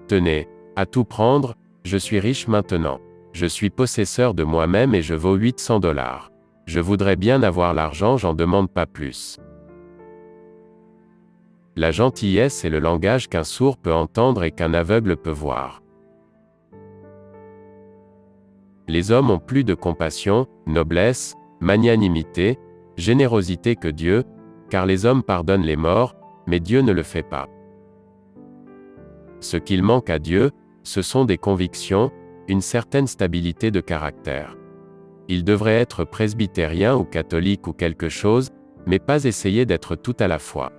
Tenez, à tout prendre, je suis riche maintenant. Je suis possesseur de moi-même et je vaux 800 $. Je voudrais bien avoir l'argent, j'en demande pas plus. La gentillesse est le langage qu'un sourd peut entendre et qu'un aveugle peut voir. Les hommes ont plus de compassion, noblesse, magnanimité, générosité que Dieu, car les hommes pardonnent les morts, mais Dieu ne le fait pas. Ce qu'il manque à Dieu, ce sont des convictions, une certaine stabilité de caractère. Il devrait être presbytérien ou catholique ou quelque chose, mais pas essayer d'être tout à la fois.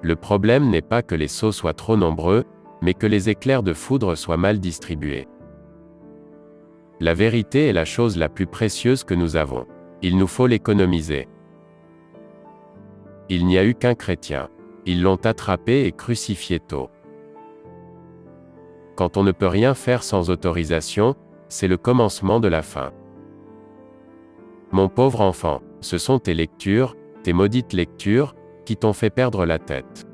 Le problème n'est pas que les sots soient trop nombreux, mais que les éclairs de foudre soient mal distribués. La vérité est la chose la plus précieuse que nous avons. Il nous faut l'économiser. Il n'y a eu qu'un chrétien. Ils l'ont attrapé et crucifié tôt. Quand on ne peut rien faire sans autorisation, c'est le commencement de la fin. Mon pauvre enfant, ce sont tes lectures, tes maudites lectures, qui t'ont fait perdre la tête.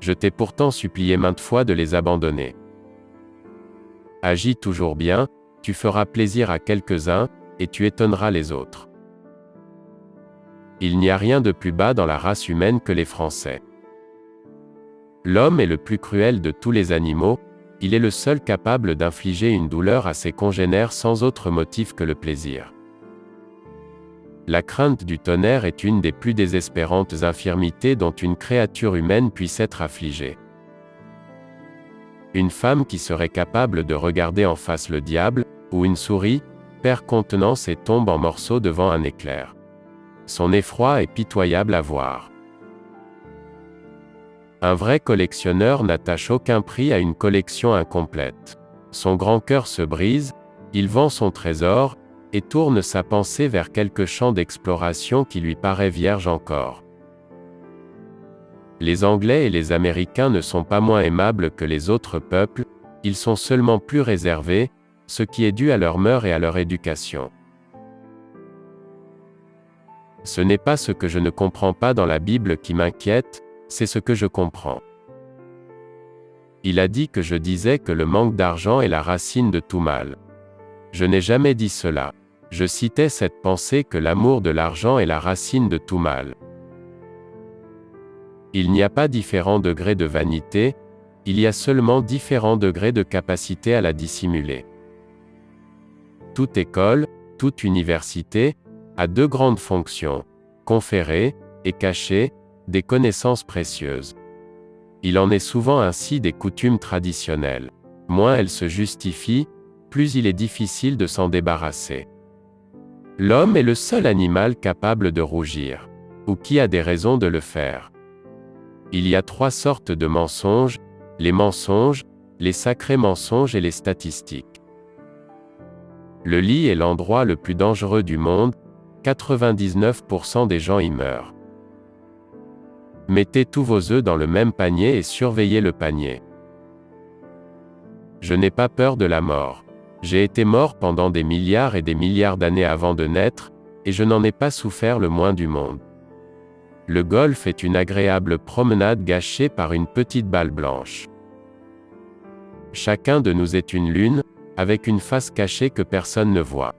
Je t'ai pourtant supplié maintes fois de les abandonner. Agis toujours bien, tu feras plaisir à quelques-uns, et tu étonneras les autres. Il n'y a rien de plus bas dans la race humaine que les Français. L'homme est le plus cruel de tous les animaux, il est le seul capable d'infliger une douleur à ses congénères sans autre motif que le plaisir. La crainte du tonnerre est une des plus désespérantes infirmités dont une créature humaine puisse être affligée. Une femme qui serait capable de regarder en face le diable, ou une souris, perd contenance et tombe en morceaux devant un éclair. Son effroi est pitoyable à voir. Un vrai collectionneur n'attache aucun prix à une collection incomplète. Son grand cœur se brise, il vend son trésor, et tourne sa pensée vers quelque champ d'exploration qui lui paraît vierge encore. Les Anglais et les Américains ne sont pas moins aimables que les autres peuples, ils sont seulement plus réservés, ce qui est dû à leur mœurs et à leur éducation. Ce n'est pas ce que je ne comprends pas dans la Bible qui m'inquiète, c'est ce que je comprends. Il a dit que je disais que le manque d'argent est la racine de tout mal. Je n'ai jamais dit cela. Je citais cette pensée que l'amour de l'argent est la racine de tout mal. Il n'y a pas différents degrés de vanité, il y a seulement différents degrés de capacité à la dissimuler. Toute école, toute université, a deux grandes fonctions, conférer, et cacher, des connaissances précieuses. Il en est souvent ainsi des coutumes traditionnelles. Moins elles se justifient, plus il est difficile de s'en débarrasser. L'homme est le seul animal capable de rougir, ou qui a des raisons de le faire. Il y a trois sortes de mensonges, les sacrés mensonges et les statistiques. Le lit est l'endroit le plus dangereux du monde, 99% des gens y meurent. Mettez tous vos œufs dans le même panier et surveillez le panier. Je n'ai pas peur de la mort. J'ai été mort pendant des milliards et des milliards d'années avant de naître, et je n'en ai pas souffert le moins du monde. Le golf est une agréable promenade gâchée par une petite balle blanche. Chacun de nous est une lune, avec une face cachée que personne ne voit.